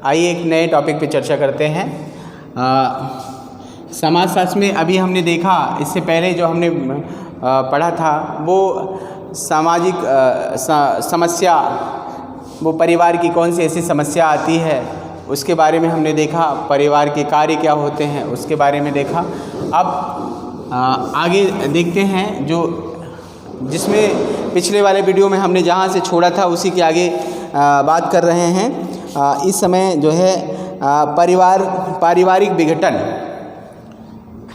आइए एक नए टॉपिक पे चर्चा करते हैं। समाजशास्त्र में अभी हमने देखा, इससे पहले जो हमने पढ़ा था वो सामाजिक समस्या, वो परिवार की कौन सी ऐसी समस्या आती है उसके बारे में हमने देखा। परिवार के कार्य क्या होते हैं उसके बारे में देखा। अब आगे देखते हैं जो जिसमें पिछले वाले वीडियो में हमने जहाँ से छोड़ा था उसी के आगे बात कर रहे हैं। इस समय जो है पारिवारिक विघटन।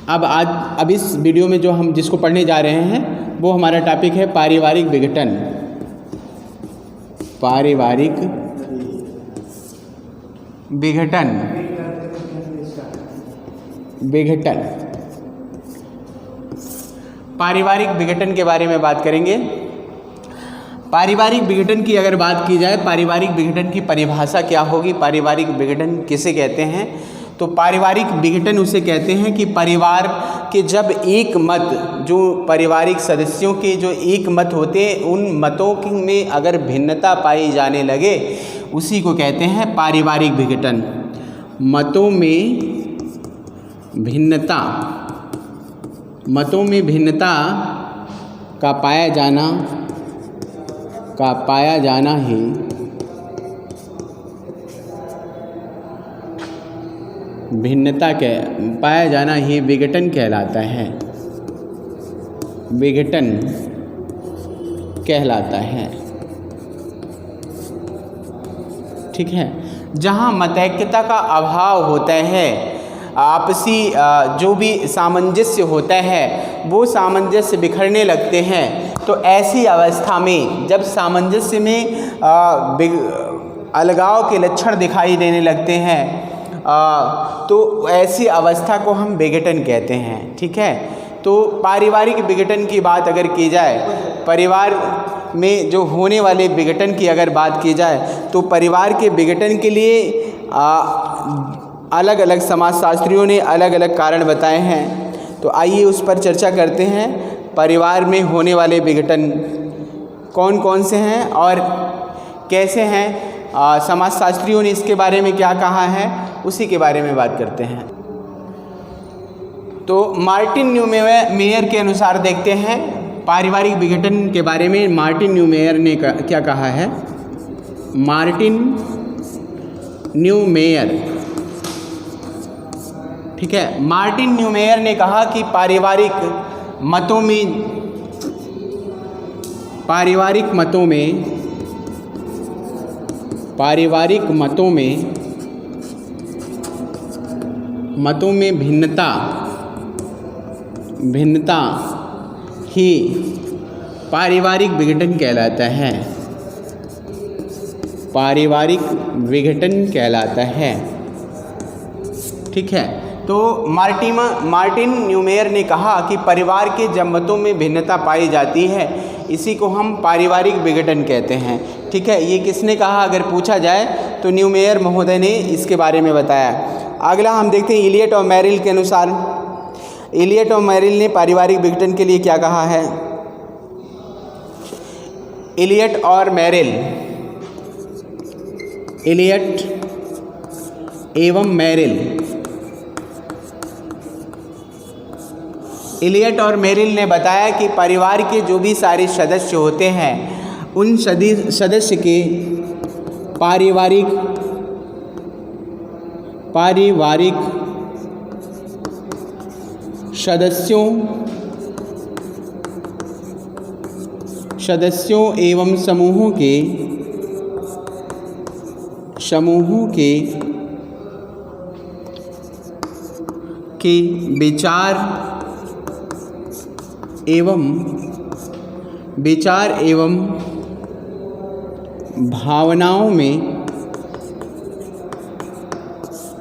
अब इस वीडियो में जो हम जिसको पढ़ने जा रहे हैं वो हमारा टॉपिक है पारिवारिक विघटन। पारिवारिक विघटन। पारिवारिक विघटन के बारे में बात करेंगे। पारिवारिक विघटन की अगर बात की जाए, पारिवारिक विघटन की परिभाषा क्या होगी, पारिवारिक विघटन किसे कहते हैं? तो पारिवारिक विघटन उसे कहते हैं कि परिवार के जब एक मत, जो पारिवारिक सदस्यों के जो एक मत होते हैं, उन मतों में अगर भिन्नता पाई जाने लगे, उसी को कहते हैं पारिवारिक विघटन। मतों में भिन्नता का पाया जाना ही विघटन कहलाता है। विघटन कहलाता है, ठीक है। जहाँ मतैक्यता का अभाव होता है, आपसी जो भी सामंजस्य होता है वो सामंजस्य बिखरने लगते हैं, तो ऐसी अवस्था में जब सामंजस्य में अलगाव के लक्षण दिखाई देने लगते हैं, तो ऐसी अवस्था को हम विघटन कहते हैं, ठीक है। तो पारिवारिक विघटन की बात अगर की जाए, परिवार में जो होने वाले विघटन की अगर बात की जाए, तो परिवार के विघटन के लिए अलग अलग समाजशास्त्रियों ने अलग अलग कारण बताए हैं। तो आइए उस पर चर्चा करते हैं। परिवार में होने वाले विघटन कौन कौन से हैं और कैसे हैं, समाजशास्त्रियों ने इसके बारे में क्या कहा है, उसी के बारे में बात करते हैं। तो मार्टिन न्यूमेयर के अनुसार देखते हैं पारिवारिक विघटन के बारे में। मार्टिन न्यूमेयर ने क्या कहा है? मार्टिन न्यूमेयर, ठीक है। मार्टिन न्यूमेयर ने कहा कि पारिवारिक मतों में भिन्नता ही पारिवारिक विघटन कहलाता है। पारिवारिक विघटन कहलाता है, ठीक है। तो मार्टिन न्यूमेयर ने कहा कि परिवार के जब मतों में भिन्नता पाई जाती है, इसी को हम पारिवारिक विघटन कहते हैं, ठीक है। ये किसने कहा अगर पूछा जाए तो न्यूमेयर महोदय ने इसके बारे में बताया। अगला हम देखते हैं इलियट और मेरिल के अनुसार। इलियट और मेरिल ने पारिवारिक विघटन के लिए क्या कहा है? इलियट और मेरिल, इलियट एवं मेरिल। इलियट और मेरिल ने बताया कि परिवार के जो भी सारे सदस्य होते हैं, उन सदस्य के पारिवारिक सदस्यों एवं समूहों के विचार एवं भावनाओं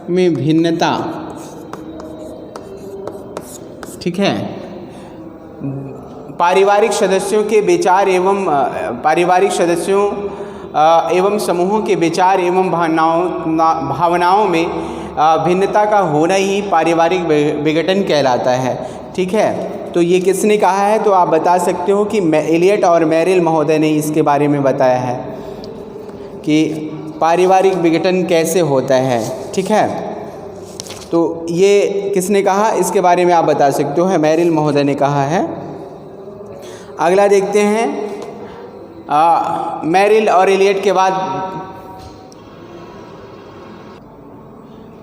में भिन्नता, ठीक है। पारिवारिक सदस्यों के विचार एवं समूहों के विचार एवं भावनाओं में भिन्नता का होना ही पारिवारिक विघटन कहलाता है, ठीक है। तो ये किसने कहा है? तो आप बता सकते हो कि इलियट और मेरिल महोदय ने इसके बारे में बताया है कि पारिवारिक विघटन कैसे होता है। ठीक है, तो ये किसने कहा, इसके बारे में आप बता सकते हो, मेरिल महोदय ने कहा है। अगला देखते हैं, मेरिल और एलियट के बाद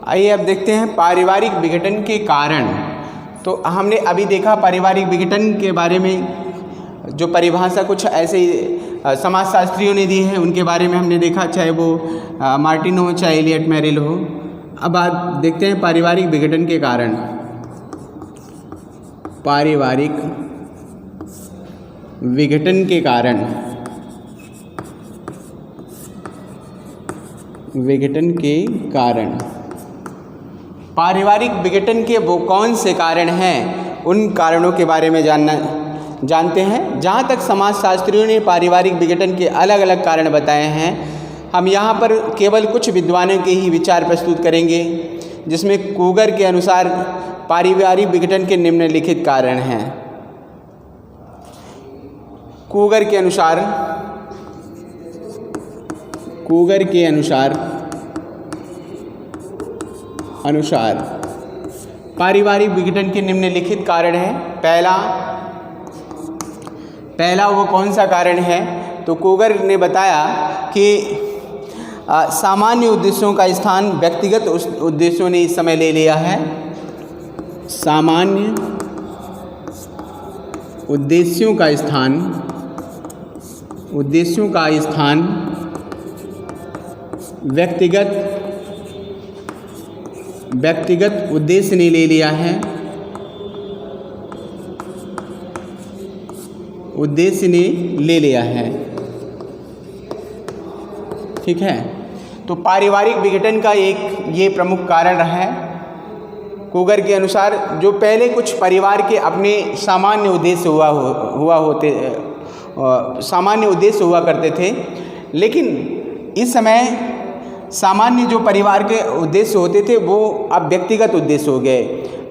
आइए अब देखते हैं पारिवारिक विघटन के कारण। तो हमने अभी देखा पारिवारिक विघटन के बारे में जो परिभाषा कुछ ऐसे समाजशास्त्रियों ने दी है उनके बारे में हमने देखा, चाहे वो मार्टिन हो चाहे एलियट मेरिल हो। अब आप देखते हैं पारिवारिक विघटन के कारण। पारिवारिक विघटन के कारण, विघटन के कारण, पारिवारिक विघटन के वो कौन से कारण हैं, उन कारणों के बारे में जानते हैं। जहाँ तक समाजशास्त्रियों ने पारिवारिक विघटन के अलग अलग कारण बताए हैं, हम यहाँ पर केवल कुछ विद्वानों के ही विचार प्रस्तुत करेंगे, जिसमें कूगर के अनुसार पारिवारिक विघटन के निम्नलिखित कारण हैं। कूगर के अनुसार पारिवारिक विघटन के निम्नलिखित कारण हैं। पहला वो कौन सा कारण है, तो कूगर ने बताया कि सामान्य उद्देश्यों का स्थान व्यक्तिगत उद्देश्यों ने इस समय ले लिया है। सामान्य उद्देश्यों का स्थान व्यक्तिगत उद्देश्य ने ले लिया है, ठीक है। तो पारिवारिक विघटन का एक ये प्रमुख कारण रहा है कूगर के अनुसार। जो पहले कुछ परिवार के अपने सामान्य उद्देश्य हुआ करते थे, लेकिन इस समय सामान्य जो परिवार के उद्देश्य होते थे वो अब व्यक्तिगत उद्देश्य हो गए।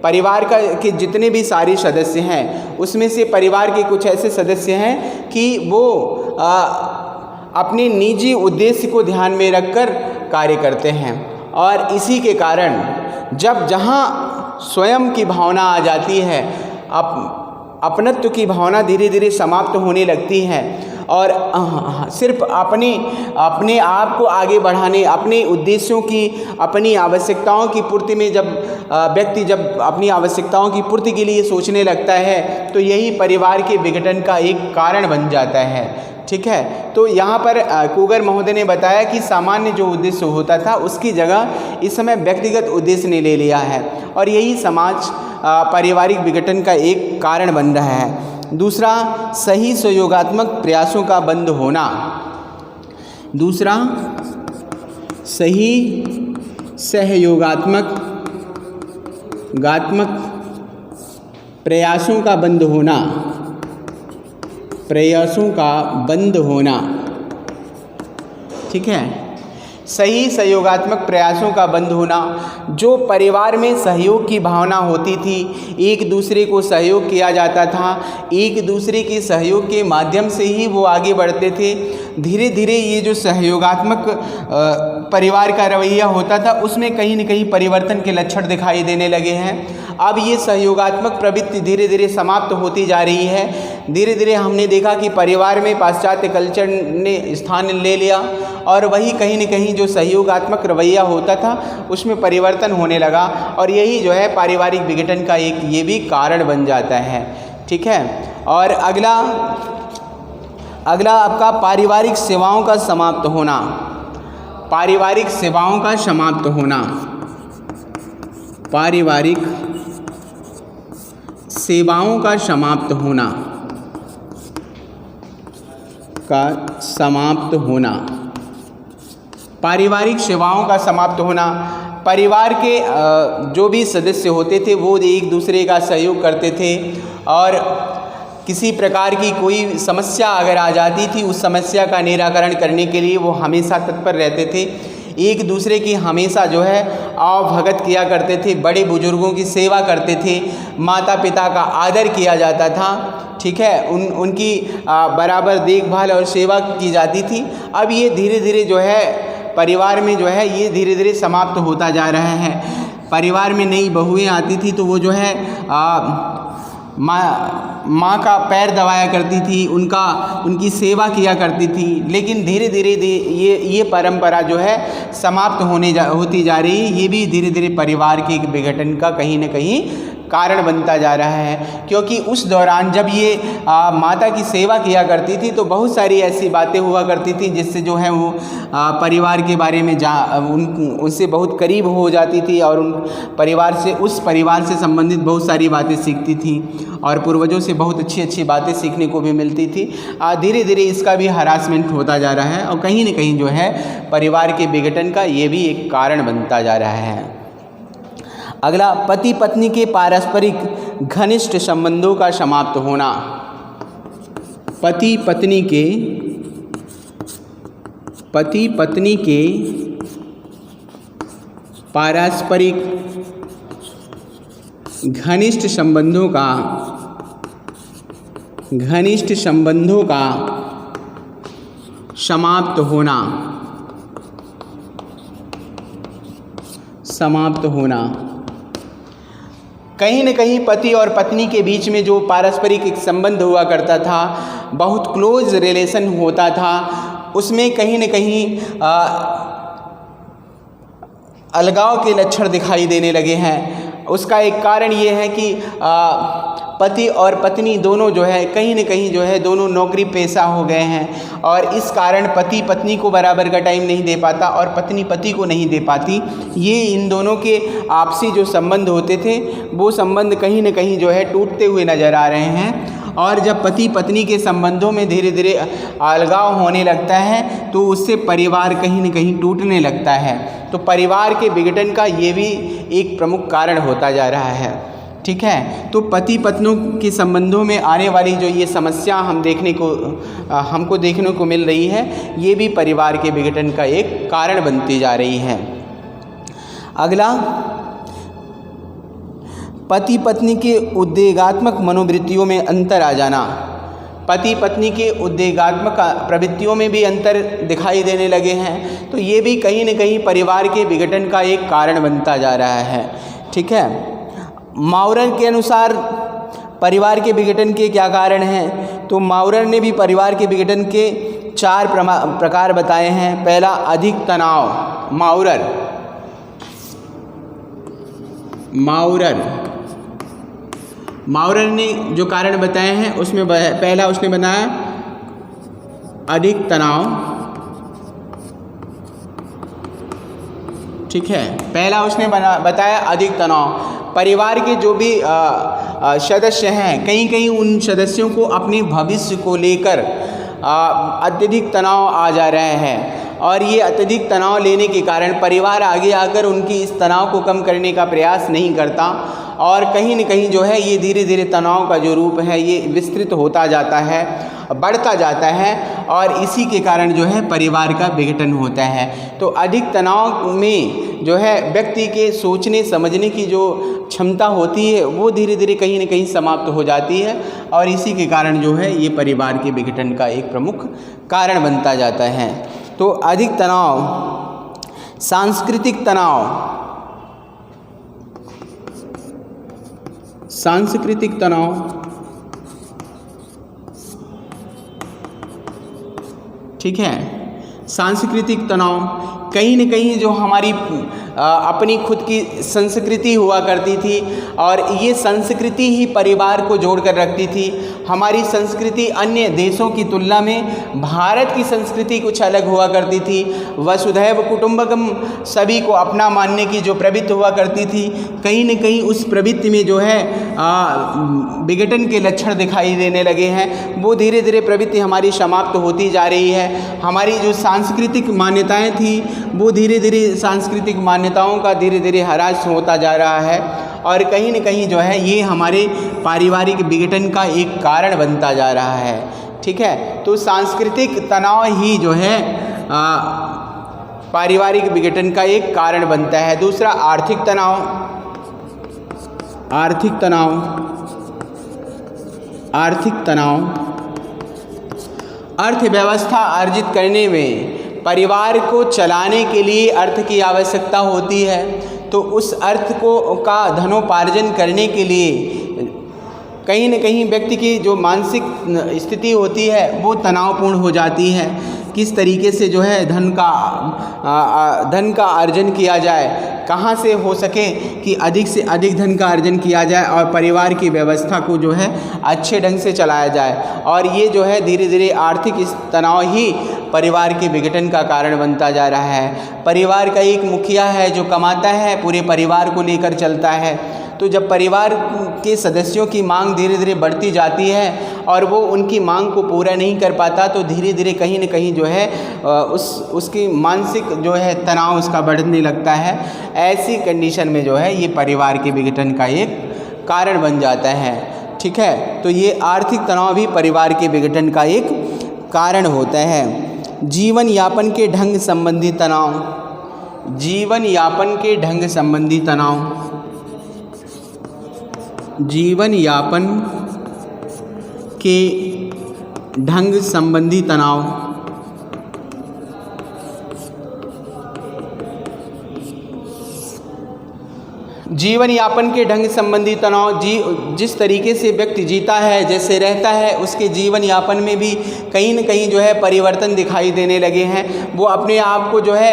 परिवार के जितने भी सारे सदस्य हैं, उसमें से परिवार के कुछ ऐसे सदस्य हैं कि वो अपने निजी उद्देश्य को ध्यान में रखकर कार्य करते हैं, और इसी के कारण जहाँ स्वयं की भावना आ जाती है, अपनत्व की भावना धीरे धीरे समाप्त होने लगती है, और सिर्फ अपने आप को आगे बढ़ाने, अपने उद्देश्यों की, अपनी आवश्यकताओं की पूर्ति में जब व्यक्ति अपनी आवश्यकताओं की पूर्ति के लिए सोचने लगता है, तो यही परिवार के विघटन का एक कारण बन जाता है। ठीक है, तो यहाँ पर कूगर महोदय ने बताया कि सामान्य जो उद्देश्य होता था उसकी जगह इस समय व्यक्तिगत उद्देश्य ने ले लिया है, और यही पारिवारिक विघटन का एक कारण बन रहा है। दूसरा, सही सहयोगात्मक प्रयासों का बंद होना। सही सहयोगात्मक प्रयासों का बंद होना। ठीक है, सही सहयोगात्मक प्रयासों का बंद होना। जो परिवार में सहयोग की भावना होती थी, एक दूसरे को सहयोग किया जाता था, एक दूसरे के सहयोग के माध्यम से ही वो आगे बढ़ते थे। धीरे धीरे ये जो सहयोगात्मक परिवार का रवैया होता था, उसमें कहीं न कहीं परिवर्तन के लक्षण दिखाई देने लगे हैं। अब ये सहयोगात्मक प्रवृत्ति धीरे धीरे समाप्त होती जा रही है। धीरे धीरे हमने देखा कि परिवार में पाश्चात्य कल्चर ने स्थान ले लिया, और वही कहीं न कहीं जो सहयोगात्मक रवैया होता था उसमें परिवर्तन होने लगा, और यही जो है पारिवारिक विघटन का एक ये भी कारण बन जाता है। ठीक है, और अगला आपका पारिवारिक सेवाओं का समाप्त होना। पारिवारिक सेवाओं का समाप्त होना। पारिवारिक सेवाओं का समाप्त होना। पारिवारिक सेवाओं का समाप्त होना। परिवार के जो भी सदस्य होते थे वो एक दूसरे का सहयोग करते थे, और किसी प्रकार की कोई समस्या अगर आ जाती थी, उस समस्या का निराकरण करने के लिए वो हमेशा तत्पर रहते थे। एक दूसरे की हमेशा जो है आवभगत किया करते थे, बड़े बुजुर्गों की सेवा करते थे, माता पिता का आदर किया जाता था। ठीक है, उनकी बराबर देखभाल और सेवा की जाती थी। अब ये धीरे धीरे जो है परिवार में जो है ये धीरे धीरे समाप्त होता जा रहा है। परिवार में नई बहुएं आती थी तो वो जो है माँ का पैर दबाया करती थी, उनकी सेवा किया करती थी। लेकिन धीरे धीरे ये परंपरा जो है समाप्त होती जा रही है। ये भी धीरे धीरे परिवार के एक विघटन का कहीं न कहीं कारण बनता जा रहा है। क्योंकि उस दौरान जब ये माता की सेवा किया करती थी तो बहुत सारी ऐसी बातें हुआ करती थी जिससे जो है वो परिवार के बारे में उनसे बहुत करीब हो जाती थी और उस परिवार से संबंधित बहुत सारी बातें सीखती थी और पूर्वजों से बहुत अच्छी अच्छी बातें सीखने को भी मिलती थी। धीरे धीरे इसका भी हरासमेंट होता जा रहा है और कहीं न कहीं जो है परिवार के विघटन का ये भी एक कारण बनता जा रहा है। अगला, पति पत्नी के पारस्परिक घनिष्ठ संबंधों का समाप्त होना। पति पत्नी के पारस्परिक घनिष्ठ संबंधों का समाप्त होना। कहीं न कहीं पति और पत्नी के बीच में जो पारस्परिक एक संबंध हुआ करता था, बहुत क्लोज रिलेशन होता था, उसमें कहीं न कहीं अलगाव के लक्षण दिखाई देने लगे हैं। उसका एक कारण ये है कि पति और पत्नी दोनों जो है कहीं न कहीं जो है दोनों नौकरी पेशा हो गए हैं और इस कारण पति पत्नी को बराबर का टाइम नहीं दे पाता और पत्नी पति को नहीं दे पाती। ये इन दोनों के आपसी जो संबंध होते थे वो संबंध कहीं न कहीं जो है टूटते हुए नज़र आ रहे हैं। और जब पति पत्नी के संबंधों में धीरे धीरे अलगाव होने लगता है तो उससे परिवार कहीं न कहीं टूटने लगता है। तो परिवार के विघटन का ये भी एक प्रमुख कारण होता जा रहा है। ठीक है, तो पति पत्नियों के संबंधों में आने वाली जो ये समस्या हमको देखने को मिल रही है, ये भी परिवार के विघटन का एक कारण बनती जा रही है। अगला, पति पत्नी के उद्वेगात्मक मनोवृत्तियों में अंतर आ जाना। पति पत्नी के उद्वेगात्मक प्रवृत्तियों में भी अंतर दिखाई देने लगे हैं, तो ये भी कहीं न कहीं परिवार के विघटन का एक कारण बनता जा रहा है। ठीक है, माउरर के अनुसार परिवार के विघटन के क्या कारण हैं, तो माउरर ने भी परिवार के विघटन के 4 प्रकार बताए हैं। पहला, अधिक तनाव। माउरर ने जो कारण बताए हैं उसमें पहला उसने बनाया अधिक तनाव। ठीक है, पहला उसने बताया अधिक तनाव। परिवार के जो भी सदस्य हैं, कहीं उन सदस्यों को अपने भविष्य को लेकर अत्यधिक तनाव आ जा रहे हैं और ये अत्यधिक तनाव लेने के कारण परिवार आगे आकर उनकी इस तनाव को कम करने का प्रयास नहीं करता और कहीं न कहीं जो है ये धीरे धीरे तनाव का जो रूप है ये विस्तृत होता जाता है, बढ़ता जाता है और इसी के कारण जो है परिवार का विघटन होता है। तो अधिक तनाव में जो है व्यक्ति के सोचने समझने की जो क्षमता होती है वो धीरे धीरे कहीं न कहीं समाप्त हो जाती है और इसी के कारण जो है ये परिवार के विघटन का एक प्रमुख कारण बनता जाता है। तो अधिक तनाव, सांस्कृतिक तनाव, ठीक है, सांस्कृतिक तनाव कहीं न कहीं जो हमारी अपनी खुद की संस्कृति हुआ करती थी और ये संस्कृति ही परिवार को जोड़ कर रखती थी। हमारी संस्कृति अन्य देशों की तुलना में भारत की संस्कृति कुछ अलग हुआ करती थी। वसुधैव कुटुंबकम, सभी को अपना मानने की जो प्रवृत्ति हुआ करती थी, कहीं न कहीं उस प्रवृत्ति में जो है विघटन के लक्षण दिखाई देने लगे हैं। वो धीरे धीरे प्रवृत्ति हमारी समाप्त होती जा रही है। हमारी जो सांस्कृतिक मान्यताएं थी वो धीरे धीरे सांस्कृतिक मान्यताओं का धीरे धीरे ह्रास होता जा रहा है और कहीं न कहीं जो है ये हमारे पारिवारिक विघटन का एक कारण बनता जा रहा है। ठीक है, तो सांस्कृतिक तनाव ही जो है पारिवारिक विघटन का एक कारण बनता है। दूसरा, आर्थिक तनाव अर्थव्यवस्था अर्जित करने में परिवार को चलाने के लिए अर्थ की आवश्यकता होती है, तो उस अर्थ का धनोपार्जन करने के लिए कहीं न कहीं व्यक्ति की जो मानसिक स्थिति होती है वो तनावपूर्ण हो जाती है। किस तरीके से जो है धन का अर्जन किया जाए, कहाँ से हो सके कि अधिक से अधिक धन का अर्जन किया जाए और परिवार की व्यवस्था को जो है अच्छे ढंग से चलाया जाए। और ये जो है धीरे धीरे आर्थिक इस तनाव ही परिवार के विघटन का कारण बनता जा रहा है। परिवार का एक मुखिया है जो कमाता है, पूरे परिवार को लेकर चलता है। तो जब परिवार के सदस्यों की मांग धीरे धीरे बढ़ती जाती है और वो उनकी मांग को पूरा नहीं कर पाता, तो धीरे धीरे कहीं न कहीं जो है उसकी मानसिक जो है तनाव उसका बढ़ने लगता है। ऐसी कंडीशन में जो है ये परिवार के विघटन का एक कारण बन जाता है। ठीक है, तो ये आर्थिक तनाव भी परिवार के विघटन का एक कारण होता है। जीवन यापन के ढंग संबंधी तनाव, जीवन यापन के ढंग संबंधी तनाव, जीवन यापन के ढंग संबंधी तनाव, जीवन यापन के ढंग संबंधी तनाव, जिस तरीके से व्यक्ति जीता है, जैसे रहता है, उसके जीवन यापन में भी कहीं न कहीं जो है परिवर्तन दिखाई देने लगे हैं। वो अपने आप को जो है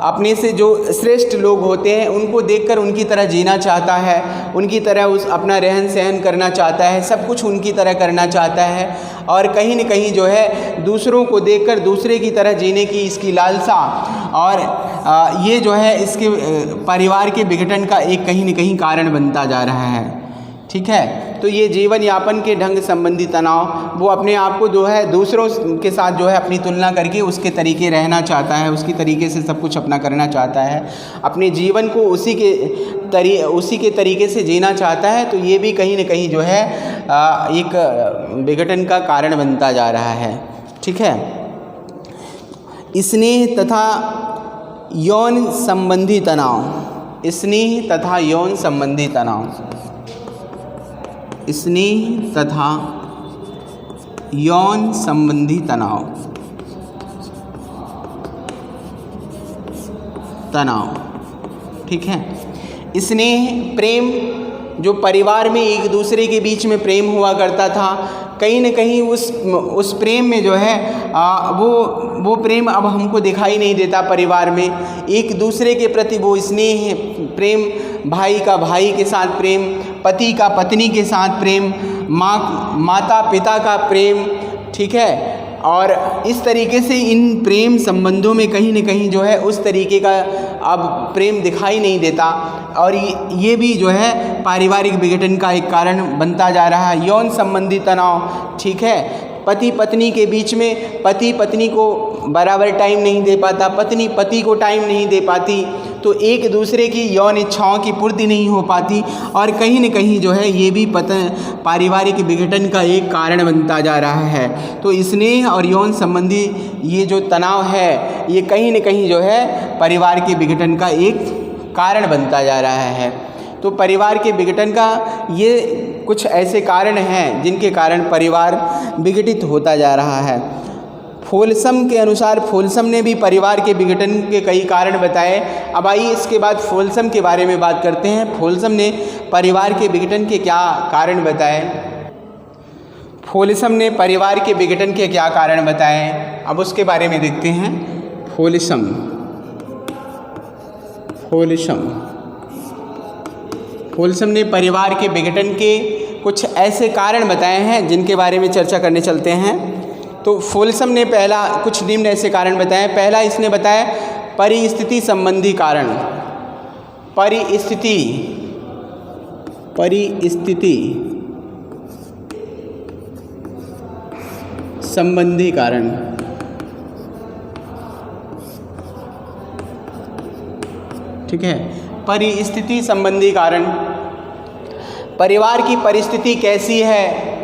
अपने से जो श्रेष्ठ लोग होते हैं उनको देखकर उनकी तरह जीना चाहता है, उनकी तरह अपना रहन सहन करना चाहता है, सब कुछ उनकी तरह करना चाहता है। और कहीं न कहीं जो है दूसरों को देखकर दूसरे की तरह जीने की इसकी लालसा, और ये जो है इसके परिवार के विघटन का एक कहीं न कहीं कारण बनता जा रहा है। ठीक है, तो ये जीवन यापन के ढंग संबंधी तनाव, वो अपने आप को जो है दूसरों के साथ जो है अपनी तुलना करके उसके तरीके रहना चाहता है, उसकी तरीके से सब कुछ अपना करना चाहता है, अपने जीवन को उसी के तरीके से जीना चाहता है। तो ये भी कहीं न कहीं जो है एक विघटन का कारण बनता जा रहा है। ठीक है, स्नेह तथा यौन संबंधी तनाव, स्नेह तथा यौन संबंधी तनाव, स्नेह तथा यौन संबंधी तनाव, ठीक है। स्नेह प्रेम, जो परिवार में एक दूसरे के बीच में प्रेम हुआ करता था, कहीं न कहीं उस प्रेम में जो है वो प्रेम अब हमको दिखाई नहीं देता परिवार में। एक दूसरे के प्रति वो स्नेह प्रेम, भाई का भाई के साथ प्रेम, पति का पत्नी के साथ प्रेम, माता पिता का प्रेम, ठीक है। और इस तरीके से इन प्रेम संबंधों में कहीं न कहीं जो है उस तरीके का अब प्रेम दिखाई नहीं देता, और ये भी जो है पारिवारिक विघटन का एक कारण बनता जा रहा है। यौन संबंधी तनाव, ठीक है, पति पत्नी के बीच में पति पत्नी को बराबर टाइम नहीं दे पाता, पत्नी पति को टाइम नहीं दे पाती, तो एक दूसरे की यौन इच्छाओं की पूर्ति नहीं हो पाती, और कहीं न कहीं जो है ये भी पारिवारिक विघटन का एक कारण बनता जा रहा है। तो स्नेह और यौन संबंधी ये जो तनाव है, ये कहीं न कहीं जो है परिवार के विघटन का एक कारण बनता जा रहा है। तो परिवार के विघटन का ये कुछ ऐसे कारण हैं जिनके कारण परिवार विघटित होता जा रहा है। फोलसम के अनुसार, फोलसम ने भी परिवार के विघटन के कई कारण बताए। अब आइए इसके बाद फोलसम के बारे में बात करते हैं। फोलसम ने परिवार के विघटन के क्या कारण बताए? फोलसम ने परिवार के विघटन के क्या कारण बताए, अब उसके बारे में देखते हैं। फोलसम ने परिवार के विघटन के कुछ ऐसे कारण बताए हैं जिनके बारे में चर्चा करने चलते हैं। तो फोलसम ने पहला कुछ निम्न ऐसे कारण बताए। पहला इसने बताया परिस्थिति संबंधी कारण, परिस्थिति संबंधी कारण, ठीक है। परिस्थिति संबंधी कारण, परिवार की परिस्थिति कैसी है,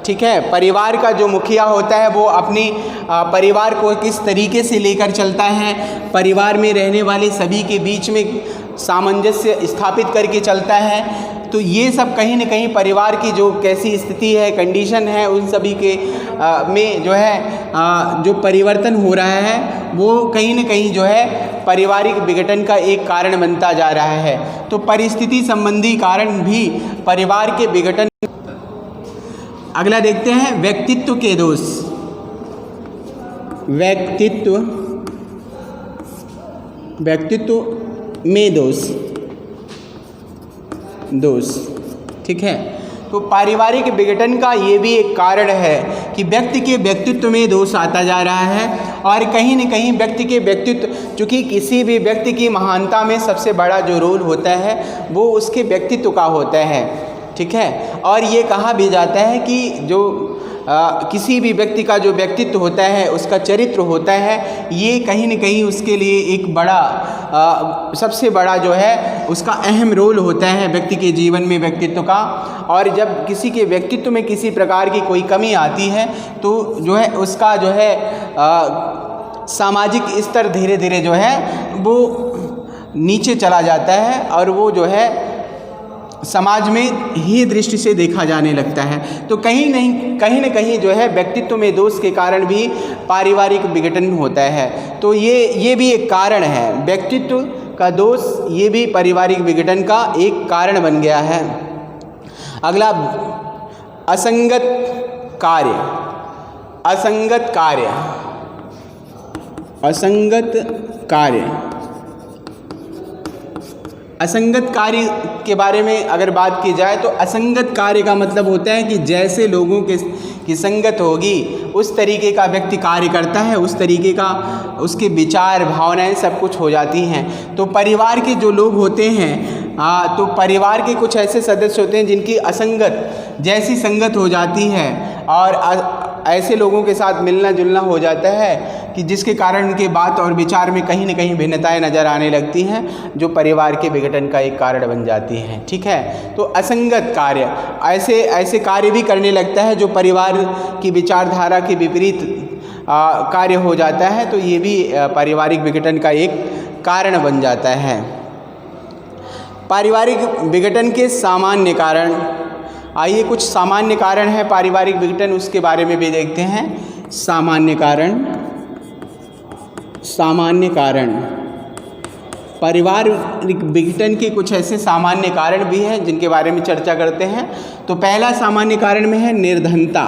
ठीक है। परिवार का जो मुखिया होता है वो अपने परिवार को किस तरीके से लेकर चलता है, परिवार में रहने वाले सभी के बीच में सामंजस्य स्थापित करके चलता है। तो ये सब कहीं न कहीं परिवार की जो कैसी स्थिति है, कंडीशन है, उन सभी के में जो है जो परिवर्तन हो रहा है वो कहीं न कहीं जो है पारिवारिक विघटन का एक कारण बनता जा रहा है। तो परिस्थिति संबंधी कारण भी परिवार के विघटन। अगला देखते हैं व्यक्तित्व के दोष। व्यक्तित्व में दोष, ठीक है। तो पारिवारिक विघटन का ये भी एक कारण है कि व्यक्ति के व्यक्तित्व में दोष आता जा रहा है और कहीं न कहीं व्यक्ति के व्यक्तित्व, चूँकि किसी भी व्यक्ति की महानता में सबसे बड़ा जो रोल होता है वो उसके व्यक्तित्व का होता है, ठीक है। और ये कहा भी जाता है कि जो किसी भी व्यक्ति का जो व्यक्तित्व होता है, उसका चरित्र होता है, ये कहीं न कहीं उसके लिए एक बड़ा सबसे बड़ा जो है उसका अहम रोल होता है व्यक्ति के जीवन में व्यक्तित्व का। और जब किसी के व्यक्तित्व में किसी प्रकार की कोई कमी आती है तो जो है उसका जो है सामाजिक स्तर धीरे धीरे जो है वो नीचे चला जाता है और वो जो है समाज में ही दृष्टि से देखा जाने लगता है। तो कहीं न कहीं जो है व्यक्तित्व में दोष के कारण भी पारिवारिक विघटन होता है। तो ये भी एक कारण है, व्यक्तित्व का दोष ये भी पारिवारिक विघटन का एक कारण बन गया है। अगला असंगत कार्य के बारे में अगर बात की जाए तो असंगत कार्य का मतलब होता है कि जैसे लोगों की संगत होगी उस तरीके का व्यक्ति कार्य करता है, उस तरीके का उसके विचार भावनाएं सब कुछ हो जाती हैं। तो परिवार के जो लोग होते हैं तो परिवार के कुछ ऐसे सदस्य होते हैं जिनकी असंगत जैसी संगत हो जाती है और ऐसे लोगों के साथ मिलना जुलना हो जाता है कि जिसके कारण उनके बात और विचार में कहीं न कहीं भिन्नताएं नज़र आने लगती हैं, जो परिवार के विघटन का एक कारण बन जाती हैं, ठीक है। तो असंगत कार्य ऐसे कार्य भी करने लगता है जो परिवार की विचारधारा के विपरीत कार्य हो जाता है, तो ये भी पारिवारिक विघटन का एक कारण बन जाता है। पारिवारिक विघटन के सामान्य कारण, आइए कुछ सामान्य कारण है पारिवारिक विघटन, उसके बारे में भी देखते हैं। सामान्य कारण पारिवारिक विघटन के कुछ ऐसे सामान्य कारण भी हैं जिनके बारे में चर्चा करते हैं। तो पहला सामान्य कारण में है निर्धनता।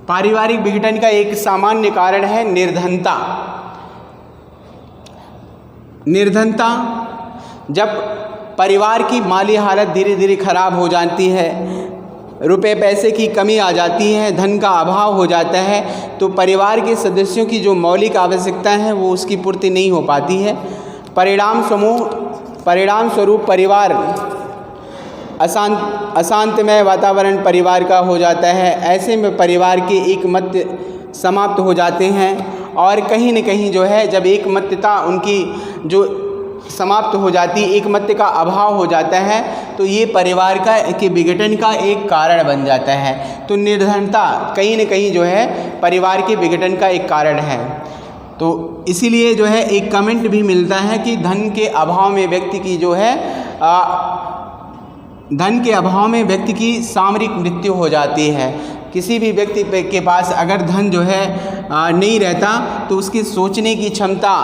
पारिवारिक विघटन का एक सामान्य कारण है निर्धनता। जब परिवार की माली हालत धीरे धीरे खराब हो जाती है, रुपए पैसे की कमी आ जाती है, धन का अभाव हो जाता है, तो परिवार के सदस्यों की जो मौलिक आवश्यकताएं हैं वो उसकी पूर्ति नहीं हो पाती है। परिणाम स्वरूप परिवार अशांतमय वातावरण परिवार का हो जाता है। ऐसे में परिवार के एकमत्य समाप्त हो जाते हैं और कहीं न कहीं जो है जब एकमत्यता उनकी जो समाप्त हो जाती, एकमत्य का अभाव हो जाता है, तो ये परिवार के विघटन का एक कारण बन जाता है। तो निर्धनता कहीं न कहीं जो है परिवार के विघटन का एक कारण है। तो इसीलिए जो है एक कमेंट भी मिलता है कि धन के अभाव में व्यक्ति की सामरिक मृत्यु हो जाती है। किसी भी व्यक्ति के पास अगर धन जो है नहीं रहता तो उसकी सोचने की क्षमता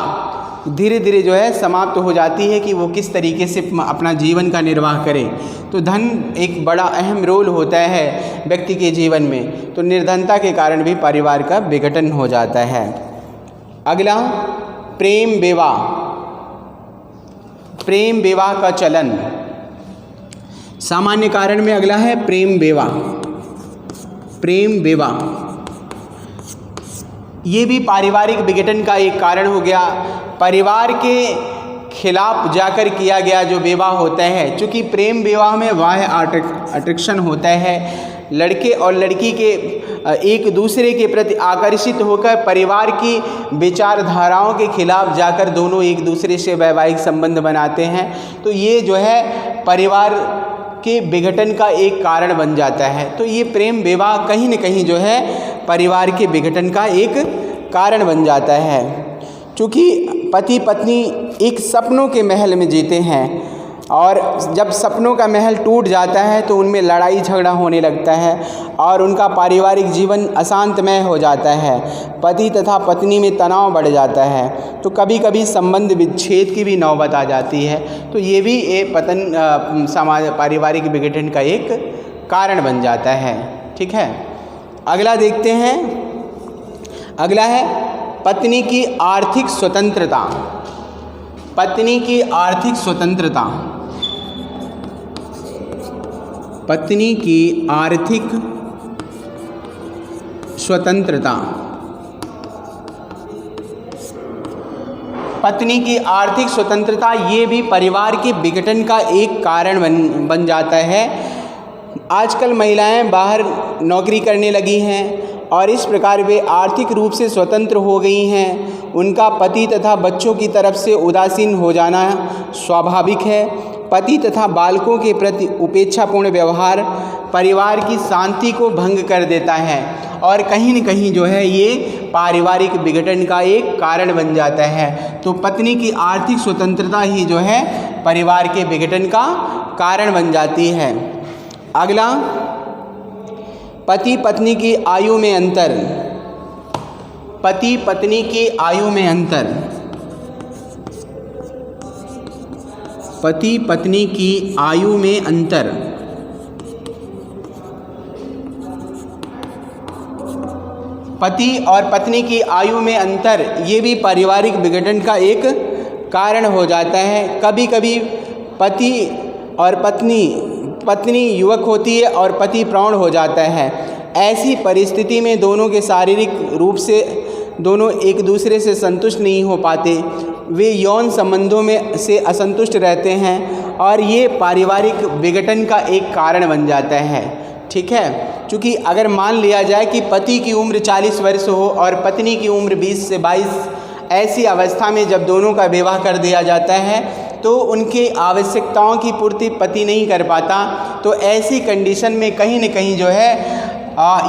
धीरे धीरे जो है समाप्त हो जाती है कि वो किस तरीके से अपना जीवन का निर्वाह करे। तो धन एक बड़ा अहम रोल होता है व्यक्ति के जीवन में। तो निर्धनता के कारण भी परिवार का विघटन हो जाता है। अगला प्रेम विवाह का चलन। सामान्य कारण में अगला है प्रेम विवाह। ये भी पारिवारिक विघटन का एक कारण हो गया। परिवार के खिलाफ जाकर किया गया जो विवाह होता है, चूँकि प्रेम विवाह में बाह्य अट्रैक्शन होता है, लड़के और लड़की के एक दूसरे के प्रति आकर्षित होकर परिवार की विचारधाराओं के खिलाफ जाकर दोनों एक दूसरे से वैवाहिक संबंध बनाते हैं। तो ये जो है परिवार के विघटन का एक कारण बन जाता है। तो ये प्रेम विवाह कहीं न कहीं जो है परिवार के विघटन का एक कारण बन जाता है। चूँकि पति पत्नी एक सपनों के महल में जीते हैं, और जब सपनों का महल टूट जाता है तो उनमें लड़ाई झगड़ा होने लगता है और उनका पारिवारिक जीवन अशांतमय हो जाता है। पति तथा पत्नी में तनाव बढ़ जाता है, तो कभी कभी संबंध विच्छेद की भी नौबत आ जाती है। तो ये भी एक पारिवारिक विघटन का एक कारण बन जाता है। ठीक है, अगला देखते हैं। अगला है पत्नी की आर्थिक स्वतंत्रता। पत्नी की आर्थिक स्वतंत्रता। पत्नी की आर्थिक स्वतंत्रता। पत्नी की आर्थिक स्वतंत्रता ये भी परिवार के विघटन का एक कारण बन जाता है। आजकल महिलाएं बाहर नौकरी करने लगी हैं और इस प्रकार वे आर्थिक रूप से स्वतंत्र हो गई हैं। उनका पति तथा बच्चों की तरफ से उदासीन हो जाना स्वाभाविक है। पति तथा बालकों के प्रति उपेक्षापूर्ण व्यवहार परिवार की शांति को भंग कर देता है और कहीं न कहीं जो है ये पारिवारिक विघटन का एक कारण बन जाता है। तो पत्नी की आर्थिक स्वतंत्रता ही जो है परिवार के विघटन का कारण बन जाती है। अगला, पति पत्नी की आयु में अंतर। पति पत्नी की आयु में अंतर। पति पत्नी की आयु में अंतर। पति और पत्नी की आयु में अंतर ये भी पारिवारिक विघटन का एक कारण हो जाता है। कभी कभी पति और पत्नी युवक होती है और पति प्रौढ़ हो जाता है। ऐसी परिस्थिति में दोनों के शारीरिक रूप से दोनों एक दूसरे से संतुष्ट नहीं हो पाते, वे यौन संबंधों में से असंतुष्ट रहते हैं और ये पारिवारिक विघटन का एक कारण बन जाता है। ठीक है, क्योंकि अगर मान लिया जाए कि पति की उम्र 40 वर्ष हो और पत्नी की उम्र 20 से 22, ऐसी अवस्था में जब दोनों का विवाह कर दिया जाता है तो उनकी आवश्यकताओं की पूर्ति पति नहीं कर पाता। तो ऐसी कंडीशन में कहीं न कहीं जो है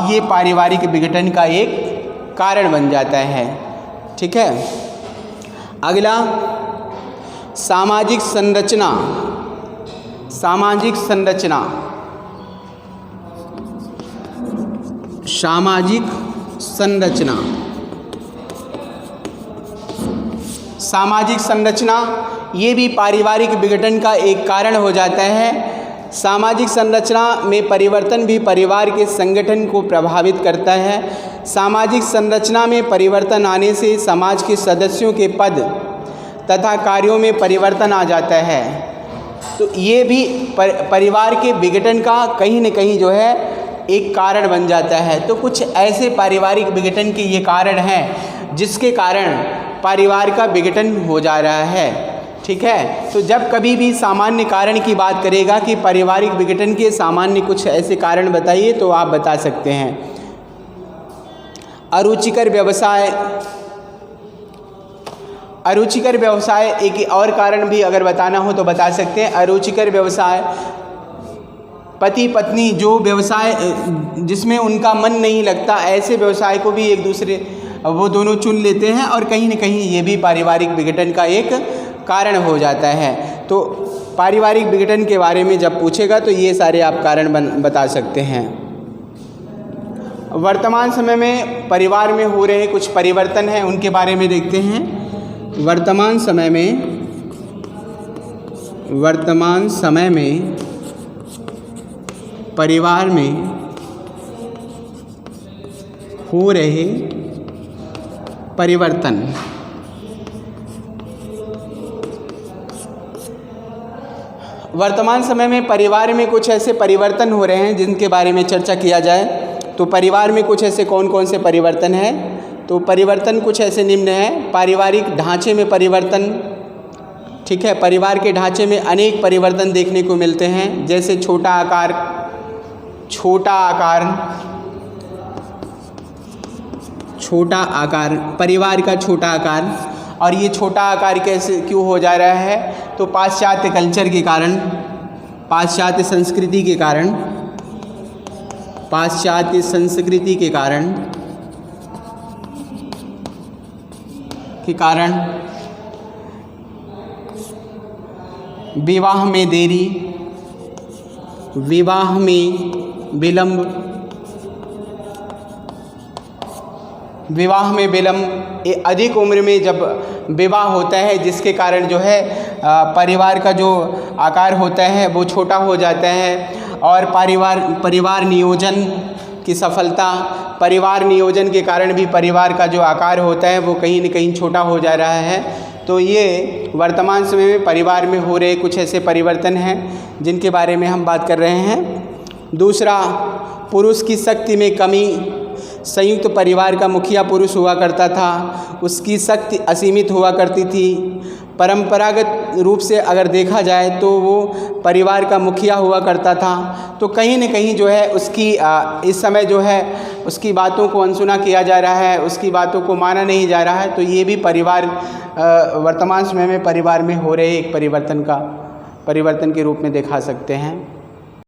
ये पारिवारिक विघटन का एक कारण बन जाता है। ठीक है, अगला, सामाजिक संरचना। सामाजिक संरचना। सामाजिक संरचना। सामाजिक संरचना ये भी पारिवारिक विघटन का एक कारण हो जाता है। सामाजिक संरचना में परिवर्तन भी परिवार के संगठन को प्रभावित करता है। सामाजिक संरचना में परिवर्तन आने से समाज के सदस्यों के पद तथा कार्यों में परिवर्तन आ जाता है। तो ये भी परिवार के विघटन का कहीं न कहीं जो है एक कारण बन जाता है। तो कुछ ऐसे पारिवारिक विघटन के ये कारण हैं जिसके कारण परिवार का विघटन हो जा रहा है। ठीक है, तो जब कभी भी सामान्य कारण की बात करेगा कि पारिवारिक विघटन के सामान्य कुछ ऐसे कारण बताइए, तो आप बता सकते हैं अरुचिकर व्यवसाय। अरुचिकर व्यवसाय एक और कारण भी अगर बताना हो तो बता सकते हैं। अरुचिकर व्यवसाय, पति पत्नी जो व्यवसाय जिसमें उनका मन नहीं लगता, ऐसे व्यवसाय को भी एक दूसरे वो दोनों चुन लेते हैं और कहीं न कहीं ये भी पारिवारिक विघटन का एक कारण हो जाता है। तो पारिवारिक विघटन के बारे में जब पूछेगा तो ये सारे आप कारण बता सकते हैं। वर्तमान समय में परिवार में हो रहे कुछ परिवर्तन हैं, उनके बारे में देखते हैं। वर्तमान समय में परिवार में हो रहे परिवर्तन। वर्तमान समय में परिवार में कुछ ऐसे परिवर्तन हो रहे हैं जिनके बारे में चर्चा किया जाए तो परिवार में कुछ ऐसे कौन कौन से परिवर्तन हैं। तो परिवर्तन कुछ ऐसे निम्न हैं। पारिवारिक ढांचे में परिवर्तन। ठीक है, परिवार के ढांचे में अनेक परिवर्तन देखने को मिलते हैं, जैसे छोटा आकार, परिवार का छोटा आकार। और ये छोटा आकार कैसे क्यों हो जा रहा है? तो पाश्चात्य कल्चर के कारण, पाश्चात्य संस्कृति के कारण विवाह में देरी, विवाह में विलंब, विवाह में विलंब। अधिक उम्र में जब विवाह होता है जिसके कारण जो है परिवार का जो आकार होता है वो छोटा हो जाता है, और परिवार नियोजन की सफलता, परिवार नियोजन के कारण भी परिवार का जो आकार होता है वो कहीं न कहीं छोटा हो जा रहा है। तो ये वर्तमान समय में परिवार में हो रहे कुछ ऐसे परिवर्तन हैं जिनके बारे में हम बात कर रहे हैं। दूसरा, पुरुष की शक्ति में कमी। संयुक्त परिवार का मुखिया पुरुष हुआ करता था, उसकी शक्ति असीमित हुआ करती थी। परंपरागत रूप से अगर देखा जाए तो वो परिवार का मुखिया हुआ करता था, तो कहीं न कहीं जो है उसकी इस समय जो है उसकी बातों को अनसुना किया जा रहा है, उसकी बातों को माना नहीं जा रहा है। तो ये भी परिवार वर्तमान समय में परिवार में हो रहे एक परिवर्तन के रूप में देखा सकते हैं।